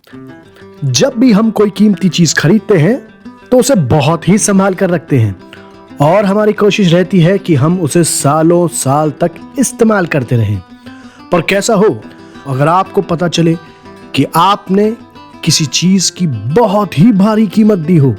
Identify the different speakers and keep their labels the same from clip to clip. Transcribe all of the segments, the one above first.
Speaker 1: जब भी हम कोई कीमती चीज खरीदते हैं तो उसे बहुत ही संभाल कर रखते हैं और हमारी कोशिश रहती है कि हम उसे सालों साल तक इस्तेमाल करते रहें। पर कैसा हो अगर आपको पता चले कि आपने किसी चीज की बहुत ही भारी कीमत दी हो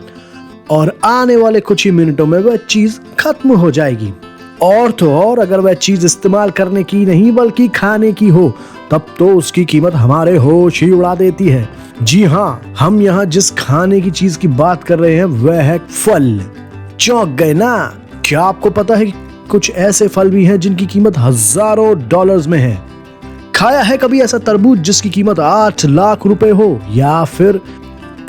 Speaker 1: और आने वाले कुछ ही मिनटों में वह चीज खत्म हो जाएगी। और तो और अगर वह चीज इस्तेमाल करने की नहीं बल्कि खाने की हो, तब तो उसकी कीमत हमारे होश ही उड़ा देती है। जी हाँ, हम यहाँ जिस खाने की चीज की बात कर रहे हैं वह है फल। चौंक गए ना? क्या आपको पता है कि कुछ ऐसे फल भी हैं जिनकी कीमत हजारों डॉलर्स में है? खाया है कभी ऐसा तरबूज जिसकी कीमत 8 लाख रुपए हो, या फिर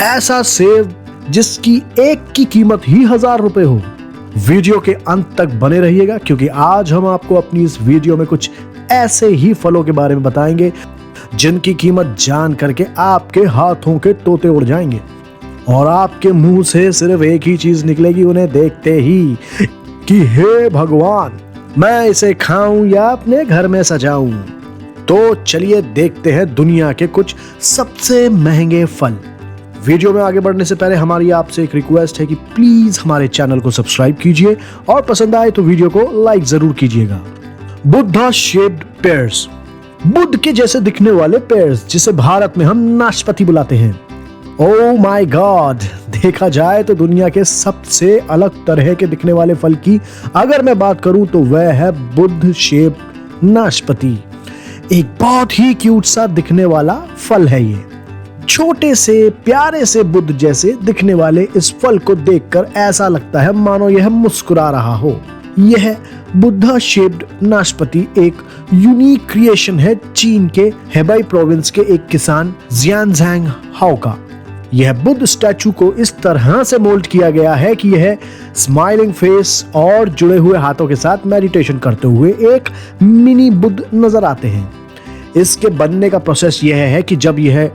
Speaker 1: ऐसा सेब जिसकी एक की कीमत ही 1000 रुपए हो? वीडियो के अंत तक बने रहिएगा क्योंकि आज हम आपको अपनी इस वीडियो में कुछ ऐसे ही फलों के बारे में बताएंगे जिनकी कीमत जान करके आपके हाथों के तोते उड़ जाएंगे और आपके मुंह से सिर्फ एक ही चीज निकलेगी उन्हें देखते ही कि हे भगवान, मैं इसे खाऊं या अपने घर में सजाऊं। तो चलिए देखते हैं दुनिया के कुछ सबसे महंगे फल। वीडियो में आगे बढ़ने से पहले हमारी आपसे एक रिक्वेस्ट है कि प्लीज हमारे चैनल को सब्सक्राइब कीजिए और पसंद आए तो वीडियो को लाइक जरूर कीजिएगा। बुद्धा शेप्ड पेयर्स, बुद्ध के जैसे दिखने वाले पेयर्स जिसे भारत में हम नाशपाती बुलाते हैं। ओह माय गॉड, देखा जाए तो दुनिया के सबसे अलग तरह के दिखने वाले फल की अगर मैं बात करूं तो वह है बुद्ध शेप्ड नाशपाती। एक बहुत ही क्यूट सा दिखने वाला फल है ये। छोटे से प्यारे से बुद्ध जैसे दिखने वाले इस फल को देखकर ऐसा लगता है मानो यह मुस्कुरा रहा हो। यह बुद्धा शेप्ड नाशपाती एक यूनिक क्रिएशन है चीन के हेबाई प्रोविंस के एक किसान जियानज़ैंग हाओ का। यह बुद्ध स्टैचू को इस तरह से मोल्ड किया गया है कि यह स्माइलिंग फेस और जुड़े हुए हाथों के साथ मेडिटेशन करते हुए एक मिनी बुद्ध नजर आते हैं। इसके बनने का प्रोसेस यह है कि जब यह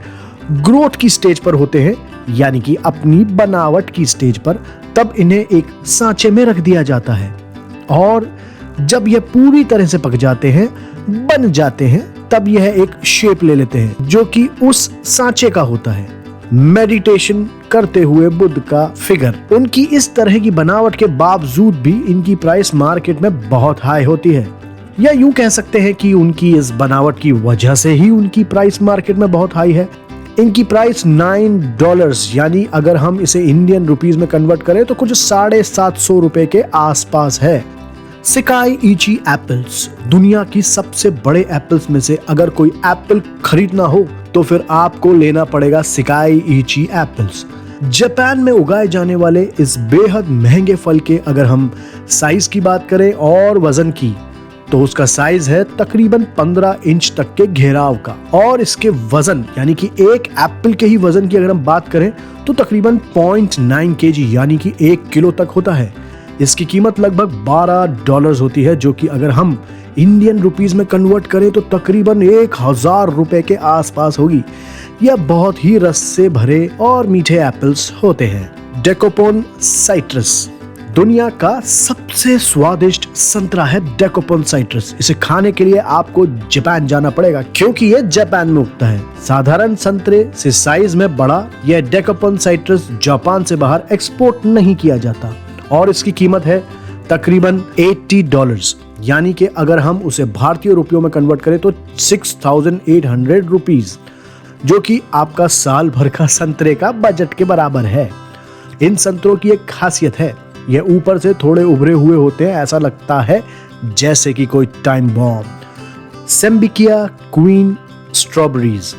Speaker 1: ग्रोथ की स्टेज पर होते हैं, यानी कि अपनी बनावट की स्टेज पर, तब इन्हें एक सांचे में रख दिया जाता है और जब यह पूरी तरह से पक जाते हैं, बन जाते हैं, तब यह एक शेप ले लेते हैं जो कि उस सांचे का होता है। मेडिटेशन करते हुए बुद्ध का फिगर। उनकी इस तरह की बनावट के बावजूद भी इनकी प्राइस मार्केट में बहुत हाई होती है, या यूं कह सकते हैं कि उनकी इस बनावट की वजह से ही उनकी प्राइस मार्केट में बहुत हाई है। इनकी प्राइस $9 यानी अगर हम इसे इंडियन रुपीस में कन्वर्ट करें तो कुछ 750 रुपए के आसपास है। सिकाई इची एप्पल्स, दुनिया की सबसे बड़े एप्पल्स में से अगर कोई एप्पल खरीदना हो तो फिर आपको लेना पड़ेगा सिकाई इची एप्पल्स। जापान में उगाए जाने वाले इस बेहद महंगे फल के अगर हम साइज की बात करें और वजन की तो उसका साइज है तकरीबन 15 इंच तक के घेराव का, और इसके वजन यानी कि एक एप्पल के ही वजन की अगर हम बात करें तो तकरीबन 0.9 kg यानी कि 1 किलो तक होता है। इसकी कीमत लगभग $12 होती है जो कि अगर हम इंडियन रुपीस में कन्वर्ट करें तो तकरीबन 1000 रुपए के आसपास होगी। यह बहुत ही रस से भरे और मीठे एप्पल्स होते हैं। डेकोपोन साइट्रस, दुनिया का सबसे स्वादिष्ट संतरा है डेकोपोन साइट्रस। इसे खाने के लिए आपको जापान जाना पड़ेगा क्योंकि यह जापान में उगता है। साधारण संतरे से साइज में बड़ा यह डेकोपोन साइट्रस जापान से बाहर एक्सपोर्ट नहीं किया जाता और इसकी कीमत है तकरीबन $80 यानी कि अगर हम उसे भारतीय रुपयों में कन्वर्ट करें तो 6800 रुपीज, जो कि आपका साल भर का संतरे का बजट के बराबर है। इन संतरों की एक खासियत है, यह ऊपर से थोड़े उभरे हुए होते हैं, ऐसा लगता है जैसे कि कोई टाइम बॉम्ब। सेम्बिकिया क्वीन स्ट्रॉबेरीज,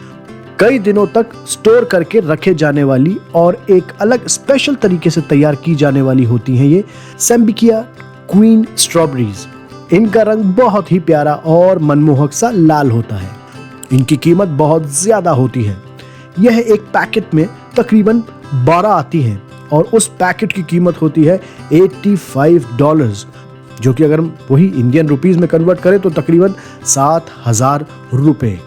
Speaker 1: कई दिनों तक स्टोर करके रखे जाने वाली और एक अलग स्पेशल तरीके से तैयार की जाने वाली होती हैं ये सेम्बिकिया क्वीन स्ट्रॉबेरीज। इनका रंग बहुत ही प्यारा और मनमोहक सा लाल होता है। इनकी कीमत बहुत ज्यादा होती है। यह एक पैकेट में तकरीबन 12 आती हैं और उस पैकेट की कीमत होती है $85, जो कि अगर हम वही इंडियन रुपीस में कन्वर्ट करें तो तकरीबन 7000 रुपए।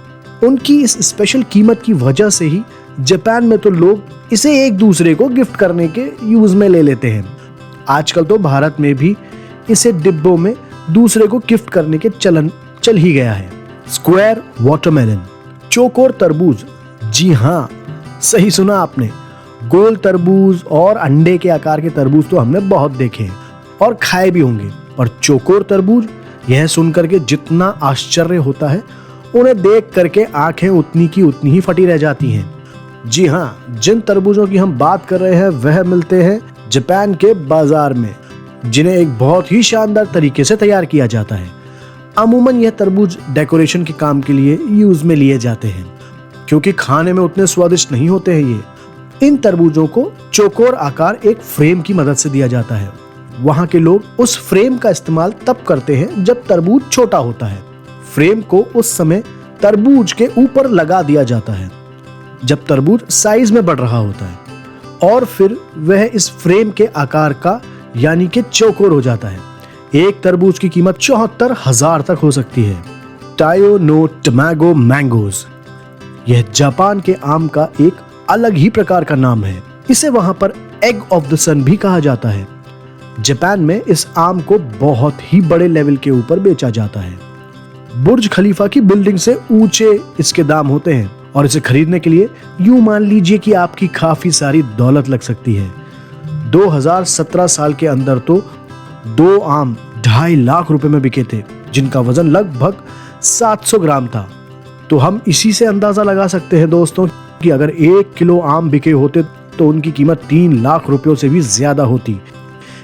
Speaker 1: उनकी इस स्पेशल कीमत की वजह से ही जापान में तो लोग इसे एक दूसरे को गिफ्ट करने के यूज में ले लेते हैं। आजकल तो भारत में भी इसे डिब्बों में दूसरे को गिफ्ट करने के चलन चल ही गया है। स्क्वायर वाटरमेलन, चौकोर तरबूज। जी हाँ, सही सुना आपने, गोल तरबूज और अंडे के आकार के तरबूज तो हमने बहुत देखे हैं और खाए भी होंगे, पर चौकोर तरबूज, यह सुनकर के जितना आश्चर्य होता है, उन्हें देख करके आंखें उतनी की उतनी ही फटी रह जाती हैं। जी हाँ, जिन तरबूजों की हम बात कर रहे हैं वह मिलते हैं जापान के बाजार में, जिन्हें एक बहुत ही शानदार तरीके से तैयार किया जाता है। अमूमन यह तरबूज डेकोरेशन के काम के लिए यूज में लिए जाते हैं, क्योंकि खाने में उतने स्वादिष्ट नहीं होते हैं ये। इन तरबूजों को चौकोर आकार एक फ्रेम की मदद से दिया जाता है। वहाँ के लोग उस फ्रेम का इस्तेमाल तब करते हैं जब तरबूज छोटा होता है। फ्रेम को उस समय तरबूज के ऊपर लगा दिया जाता है जब तरबूज साइज में बढ़ रहा होता है, और फिर वह इस फ्रेम के आकार का यानी कि चौकोर हो जाता है। एक तरबूज की कीमत 74,000 तक हो सकती है। टायो नो टमागो मैंगोज, यह जापान के आम का एक अलग ही प्रकार का नाम है। इसे वहां पर एग ऑफ द सन भी कहा जाता है। जापान में इस आम को बहुत ही बड़े लेवल के ऊपर बेचा जाता है। बुर्ज खलीफा की बिल्डिंग से ऊंचे इसके दाम होते हैं, और इसे खरीदने के लिए यूं मान लीजिए कि आपकी काफी सारी दौलत लग सकती है। 2017 साल के अंदर तो 2 आम 2.5 लाख रुपए में बिके थे, जिनका वजन लगभग 700 ग्राम था। तो हम इसी से अंदाजा लगा सकते हैं दोस्तों कि अगर 1 किलो आम बिके होते तो उनकी कीमत 3 लाख रुपयों से भी ज्यादा होती।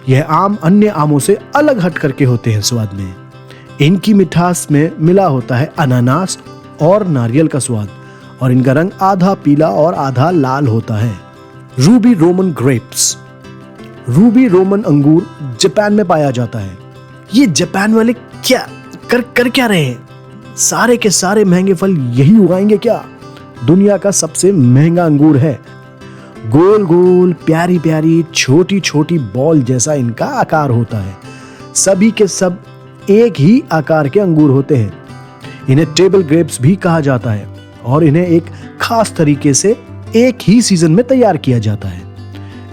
Speaker 1: यह आम अन्य आमों से अलग हट करके होते हैं स्वाद में। इनकी मिठास में मिला होता है अनानास और नारियल का स्वाद, और इनका रंग आधा पीला और आधा लाल होता है। Ruby Roman grapes, Ruby Roman अंगूर जापान में पाया जाता है। ये जापान वाले क्या कर क्या रहे हैं? सारे के सारे महंगे फल यही उगाएंगे क्या? दुनिया का सबसे महंगा अंगूर है। गोल गोल प्यारी प्यारी छोटी छोटी बॉल जैसा इनका आकार होता है। सभी के सब एक ही आकार के अंगूर होते हैं। इन्हें टेबल ग्रेप्स भी कहा जाता है, और इन्हें एक खास तरीके से एक ही सीजन में तैयार किया जाता है।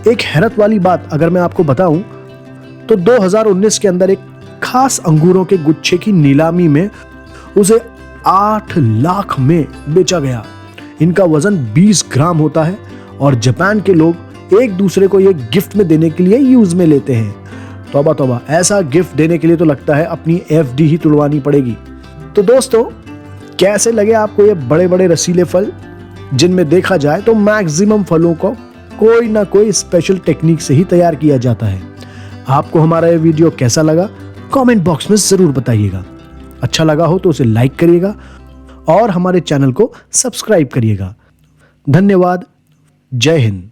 Speaker 1: एक हैरत वाली बात अगर मैं आपको बताऊं तो 2019 के अंदर एक खास अंगूरों के गुच्छे की नीलामी में उसे 8 लाख में बेचा गया। इनका वजन 20 ग्राम होता है, और जापान के लोग एक दूसरे को ये गिफ्ट में देने के लिए यूज में लेते हैं। तौबा तौबा, ऐसा गिफ्ट देने के लिए तो लगता है अपनी एफडी ही तुड़वानी पड़ेगी। तो दोस्तों, कैसे लगे आपको ये बड़े बड़े रसीले फल, जिनमें देखा जाए तो मैक्सिमम फलों को कोई ना कोई स्पेशल टेक्निक से ही तैयार किया जाता है। आपको हमारा ये वीडियो कैसा लगा कमेंट बॉक्स में जरूर बताइएगा। अच्छा लगा हो तो उसे लाइक करिएगा और हमारे चैनल को सब्सक्राइब करिएगा। धन्यवाद। जय हिंद।